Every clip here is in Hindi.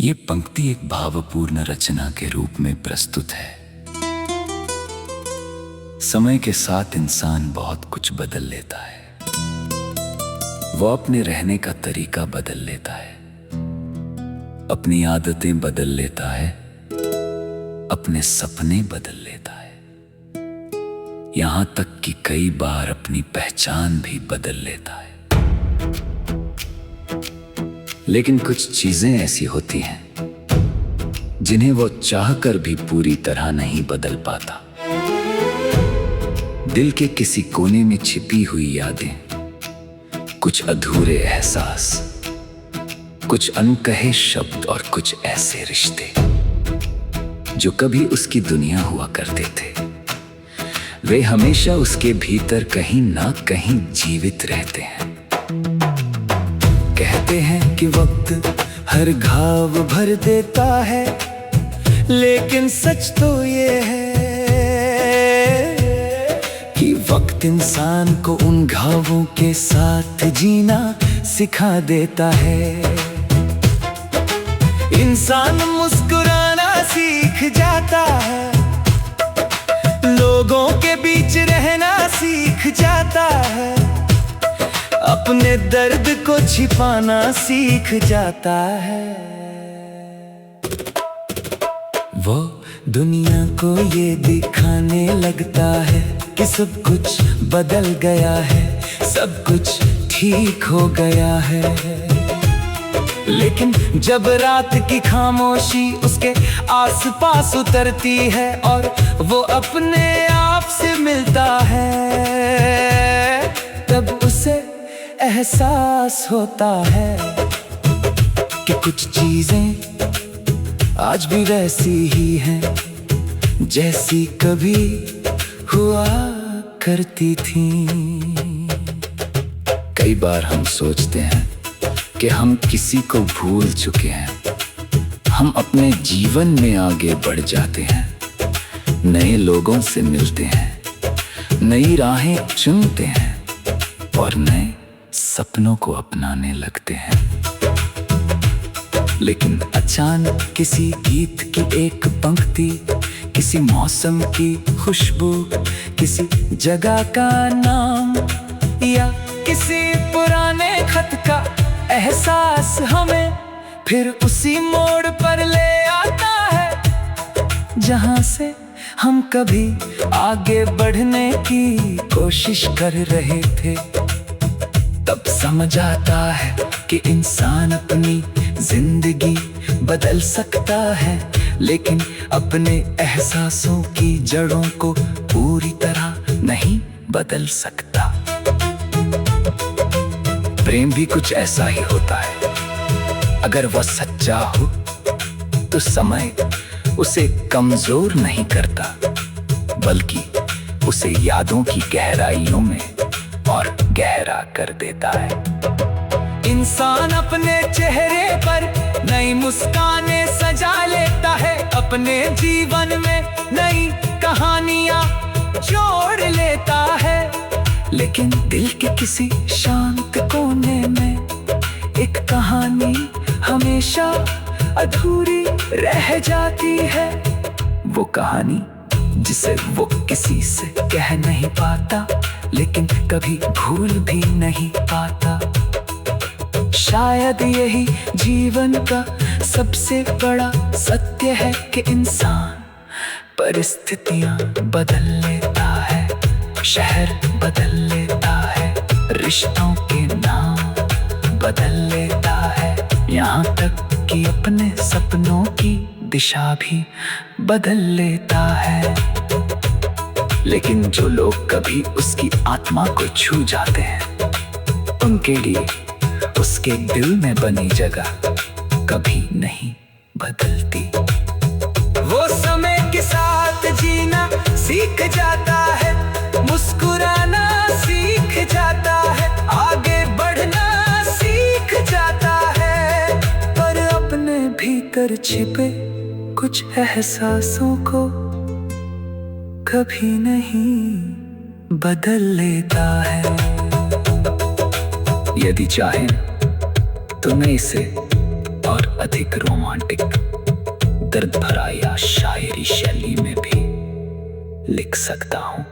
ये पंक्ति एक भावपूर्ण रचना के रूप में प्रस्तुत है। समय के साथ इंसान बहुत कुछ बदल लेता है। वो अपने रहने का तरीका बदल लेता है, अपनी आदतें बदल लेता है, अपने सपने बदल लेता है, यहां तक कि कई बार अपनी पहचान भी बदल लेता है। लेकिन कुछ चीजें ऐसी होती हैं जिन्हें वो चाहकर भी पूरी तरह नहीं बदल पाता। दिल के किसी कोने में छिपी हुई यादें, कुछ अधूरे एहसास, कुछ अनकहे शब्द और कुछ ऐसे रिश्ते जो कभी उसकी दुनिया हुआ करते थे, वे हमेशा उसके भीतर कहीं ना कहीं जीवित रहते हैं। कहते हैं कि वक्त हर घाव भर देता है, लेकिन सच तो ये है कि वक्त इंसान को उन घावों के साथ जीना सिखा देता है। इंसान मुस्कुराना सीख जाता है, लोगों के बीच रहना सीख जाता है, अपने दर्द को छिपाना सीख जाता है। वो दुनिया को ये दिखाने लगता है कि सब कुछ बदल गया है, सब कुछ ठीक हो गया है। लेकिन जब रात की खामोशी उसके आसपास उतरती है और वो अपने आप से मिलता है, तब उसे एहसास होता है कि कुछ चीजें आज भी वैसी ही हैं जैसी कभी हुआ करती थीं। कई बार हम सोचते हैं कि हम किसी को भूल चुके हैं, हम अपने जीवन में आगे बढ़ जाते हैं, नए लोगों से मिलते हैं, नई राहें चुनते हैं और नए सपनों को अपनाने लगते हैं। लेकिन अचानक किसी गीत की एक पंक्ति, किसी मौसम की खुशबू, किसी जगह का नाम या किसी पुराने खत का एहसास हमें फिर उसी मोड़ पर ले आता है जहां से हम कभी आगे बढ़ने की कोशिश कर रहे थे। तब समझ आता है कि इंसान अपनी जिंदगी बदल सकता है, लेकिन अपने एहसासों की जड़ों को पूरी तरह नहीं बदल सकता। प्रेम भी कुछ ऐसा ही होता है। अगर वह सच्चा हो तो समय उसे कमजोर नहीं करता, बल्कि उसे यादों की गहराइयों में और गहरा कर देता है। इंसान अपने चेहरे पर नई मुस्कानें सजा लेता है, अपने जीवन में नई कहानियां जोड़ लेता है। लेकिन दिल के किसी शांत कोने में एक कहानी हमेशा अधूरी रह जाती है। वो कहानी जिसे वो किसी से कह नहीं पाता, लेकिन कभी भूल भी नहीं पाता। शायद यही जीवन का सबसे बड़ा सत्य है कि इंसान परिस्थितियां बदल लेता है, शहर बदल लेता है, रिश्तों के नाम बदल लेता है, यहाँ तक कि अपने सपनों की दिशा भी बदल लेता है। लेकिन जो लोग कभी उसकी आत्मा को छू जाते हैं, उनके लिए उसके दिल में बनी जगह कभी नहीं बदलती। वो समय के साथ जीना सीख जाता है, मुस्कुराना सीख जाता है, आगे बढ़ना सीख जाता है, पर अपने भीतर छिपे कुछ एहसासों को कभी नहीं बदल लेता है। यदि चाहें तो नए से और अधिक रोमांटिक, दर्द भरा या शायरी शैली में भी लिख सकता हूं।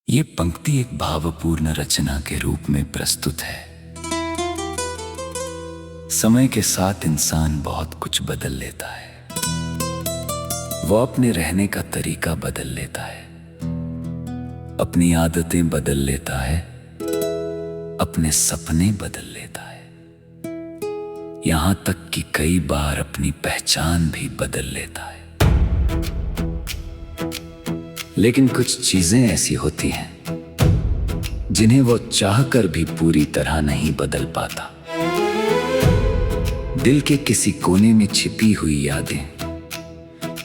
ये पंक्ति एक भावपूर्ण रचना के रूप में प्रस्तुत है। समय के साथ इंसान बहुत कुछ बदल लेता है। वो अपने रहने का तरीका बदल लेता है, अपनी आदतें बदल लेता है, अपने सपने बदल लेता है, यहां तक कि कई बार अपनी पहचान भी बदल लेता है। लेकिन कुछ चीजें ऐसी होती हैं जिन्हें वो चाहकर भी पूरी तरह नहीं बदल पाता। दिल के किसी कोने में छिपी हुई यादें,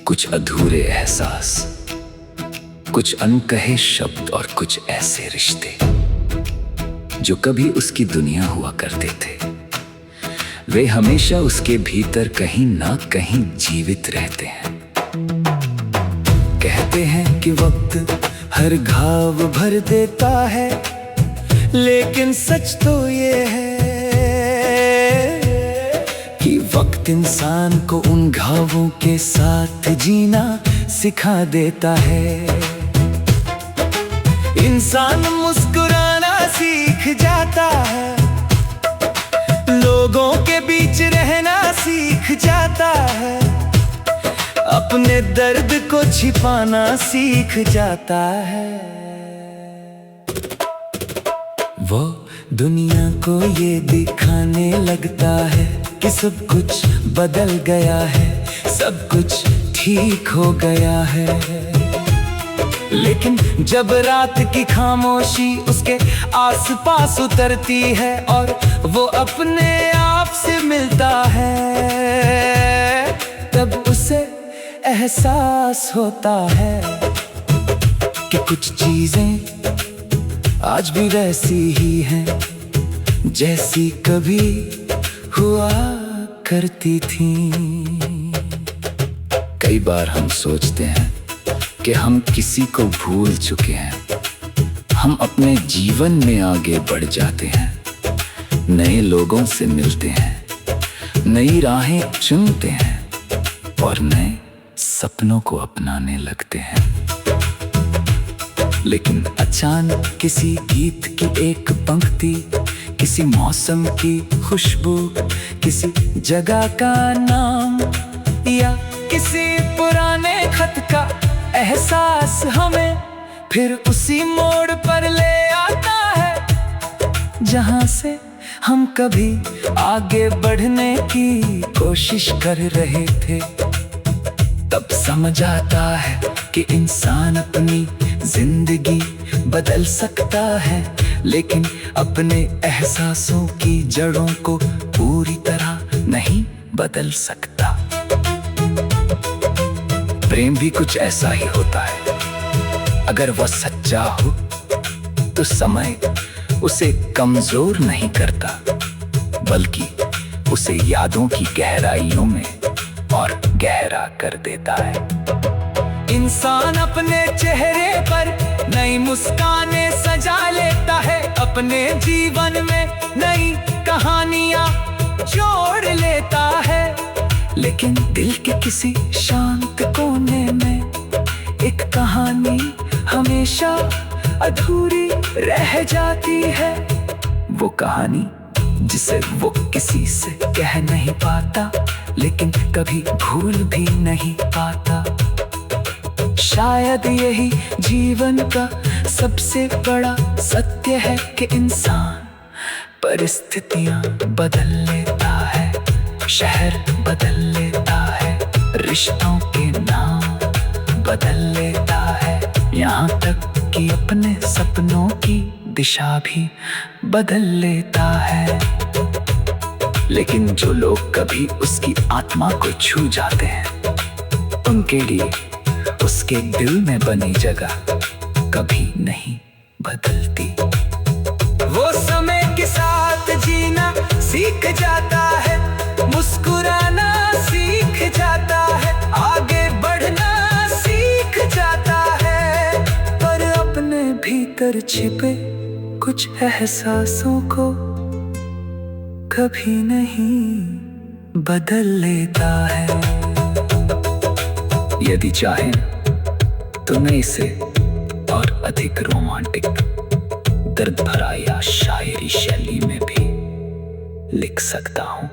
कुछ अधूरे एहसास, कुछ अनकहे शब्द और कुछ ऐसे रिश्ते जो कभी उसकी दुनिया हुआ करते थे, वे हमेशा उसके भीतर कहीं ना कहीं जीवित रहते हैं। कहते हैं कि वक्त हर घाव भर देता है, लेकिन सच तो ये है कि वक्त इंसान को उन घावों के साथ जीना सिखा देता है। इंसान मुस्कुराना सीख जाता है, लोगों के बीच रहना सीख जाता है, अपने दर्द को छिपाना सीख जाता है। वो दुनिया को ये दिखाने लगता है कि सब कुछ बदल गया है, सब कुछ ठीक हो गया है। लेकिन जब रात की खामोशी उसके आसपास उतरती है और वो अपने आप से मिलता है, तब उसे एहसास होता है कि कुछ चीजें आज भी वैसी ही हैं जैसी कभी हुआ करती थी। कई बार हम सोचते हैं कि हम किसी को भूल चुके हैं। हम अपने जीवन में आगे बढ़ जाते हैं, नए लोगों से मिलते हैं, नई राहें चुनते हैं और नए सपनों को अपनाने लगते हैं। लेकिन अचानक किसी गीत की एक पंक्ति, किसी मौसम की खुशबू, किसी जगह का नाम या किसी पुराने खत का एहसास हमें फिर उसी मोड़ पर ले आता है जहां से हम कभी आगे बढ़ने की कोशिश कर रहे थे। तब समझ आता है कि इंसान अपनी जिंदगी बदल सकता है, लेकिन अपने एहसासों की जड़ों को पूरी तरह नहीं बदल सकता। प्रेम भी कुछ ऐसा ही होता है। अगर वह सच्चा हो तो समय उसे कमजोर नहीं करता, बल्कि उसे यादों की गहराइयों में और गहरा कर देता है। इंसान अपने चेहरे पर नई मुस्कानें सजा लेता है, अपने जीवन में नई कहानियां जोड़ लेता है। लेकिन दिल के किसी शांत कोने में एक कहानी हमेशा अधूरी रह जाती है। वो कहानी जिसे वो किसी से कह नहीं पाता, लेकिन कभी भूल भी नहीं पाता। शायद यही जीवन का सबसे बड़ा सत्य है कि इंसान परिस्थितियां बदल लेता है, शहर बदल लेता है, रिश्तों के नाम बदल लेता है, यहाँ तक कि अपने सपनों की दिशा भी बदल लेता है। लेकिन जो लोग कभी उसकी आत्मा को छू जाते हैं, उनके लिए उसके दिल में बनी जगह कभी नहीं बदलती। वो समय के साथ जीना सीख जाता है, मुस्कुराना सीख जाता है, आगे बढ़ना सीख जाता है, पर अपने भीतर अंदर छिपे कुछ एहसासों को कभी नहीं बदल लेता है। यदि चाहे तो मैं इसे और अधिक रोमांटिक, दर्द भरा या शायरी शैली में भी लिख सकता हूं।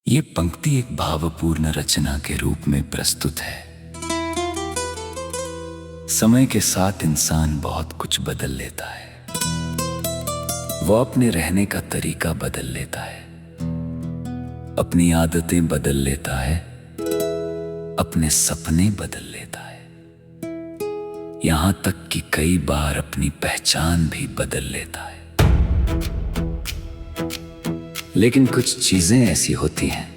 ये पंक्ति एक भावपूर्ण रचना के रूप में प्रस्तुत है। समय के साथ इंसान बहुत कुछ बदल लेता है। वो अपने रहने का तरीका बदल लेता है, अपनी आदतें बदल लेता है, अपने सपने बदल लेता है, यहां तक कि कई बार अपनी पहचान भी बदल लेता है। लेकिन कुछ चीजें ऐसी होती हैं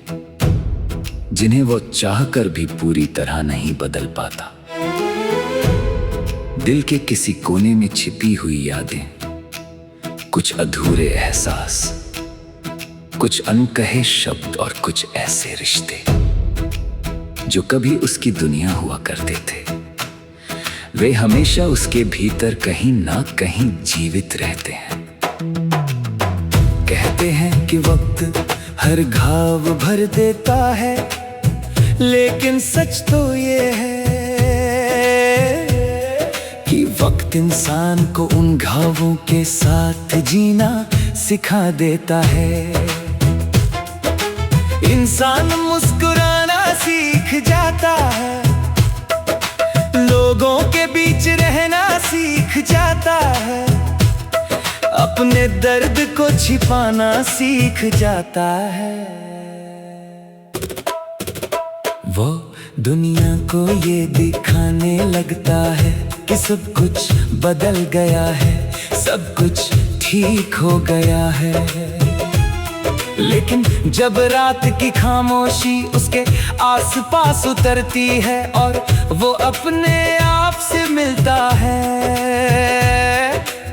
जिन्हें वो चाहकर भी पूरी तरह नहीं बदल पाता। दिल के किसी कोने में छिपी हुई यादें, कुछ अधूरे एहसास, कुछ अनकहे शब्द और कुछ ऐसे रिश्ते जो कभी उसकी दुनिया हुआ करते थे, वे हमेशा उसके भीतर कहीं ना कहीं जीवित रहते हैं। कहते हैं कि वक्त हर घाव भर देता है, लेकिन सच तो ये है कि वक्त इंसान को उन घावों के साथ जीना सिखा देता है। इंसान मुस्कुराना सीख जाता है, लोगों के बीच रहना सीख जाता है, अपने दर्द को छिपाना सीख जाता है। वो दुनिया को ये दिखाने लगता है कि सब कुछ बदल गया है, सब कुछ ठीक हो गया है। लेकिन जब रात की खामोशी उसके आसपास उतरती है और वो अपने आप से मिलता है,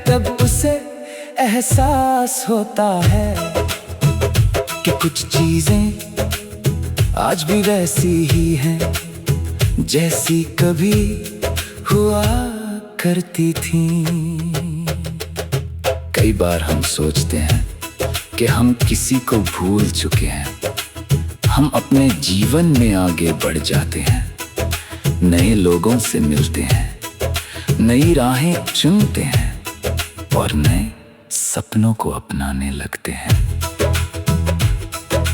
तब उसे एहसास होता है कि कुछ चीजें आज भी वैसी ही हैं जैसी कभी हुआ करती थीं। कई बार हम सोचते हैं कि हम किसी को भूल चुके हैं, हम अपने जीवन में आगे बढ़ जाते हैं, नए लोगों से मिलते हैं, नई राहें चुनते हैं और नए सपनों को अपनाने लगते हैं।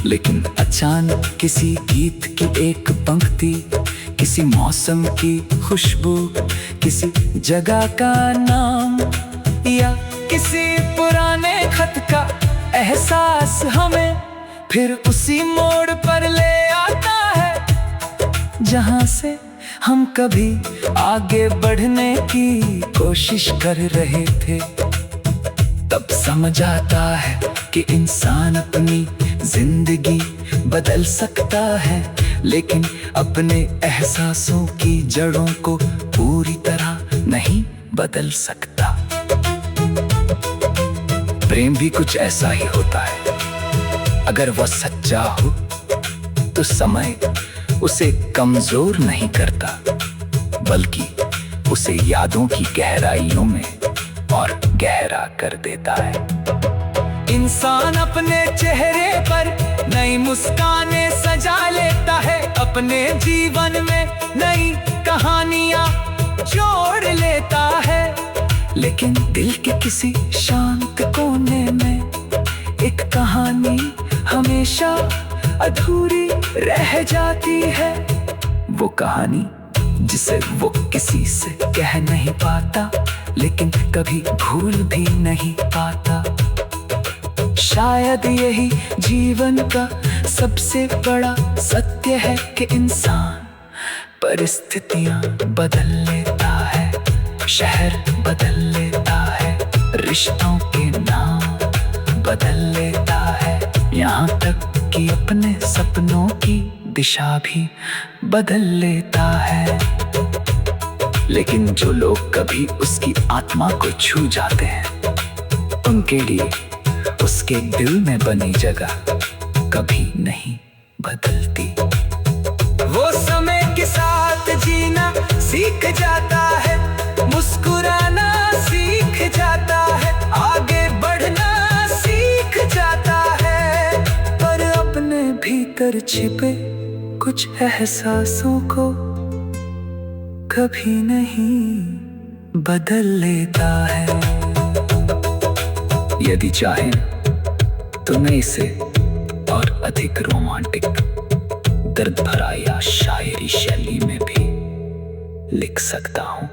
लेकिन अचानक किसी गीत की एक पंक्ति, किसी मौसम की खुशबू, किसी जगह का नाम या किसी पुराने खत का एहसास हमें फिर उसी मोड़ पर ले आता है जहां से हम कभी आगे बढ़ने की कोशिश कर रहे थे। तब समझ आता है कि इंसान अपनी जिंदगी बदल सकता है, लेकिन अपने एहसासों की जड़ों को पूरी तरह नहीं बदल सकता। प्रेम भी कुछ ऐसा ही होता है। अगर वह सच्चा हो तो समय उसे कमजोर नहीं करता, बल्कि उसे यादों की गहराइयों में और गहरा कर देता है। इंसान अपने चेहरे पर नई मुस्कानें सजा लेता है, अपने जीवन में नई कहानियां जोड़ लेता है। लेकिन दिल के किसी शांत कोने में एक कहानी हमेशा अधूरी रह जाती है। वो कहानी जिसे वो किसी से कह नहीं पाता, लेकिन कभी भूल भी नहीं पाता। शायद यही जीवन का सबसे बड़ा सत्य है कि इंसान परिस्थितियां बदल लेता है, शहर बदल लेता है, रिश्तों के नाम बदल लेता है, यहाँ तक कि अपने सपनों की दिशा भी बदल लेता है। लेकिन जो लोग कभी उसकी आत्मा को छू जाते हैं, उनके लिए उसके दिल में बनी जगह कभी नहीं बदलती। भीतर छिपे कुछ एहसासों को कभी नहीं बदल लेता है। यदि चाहे तो मैं इसे और अधिक रोमांटिक, दर्द भरा या शायरी शैली में भी लिख सकता हूँ।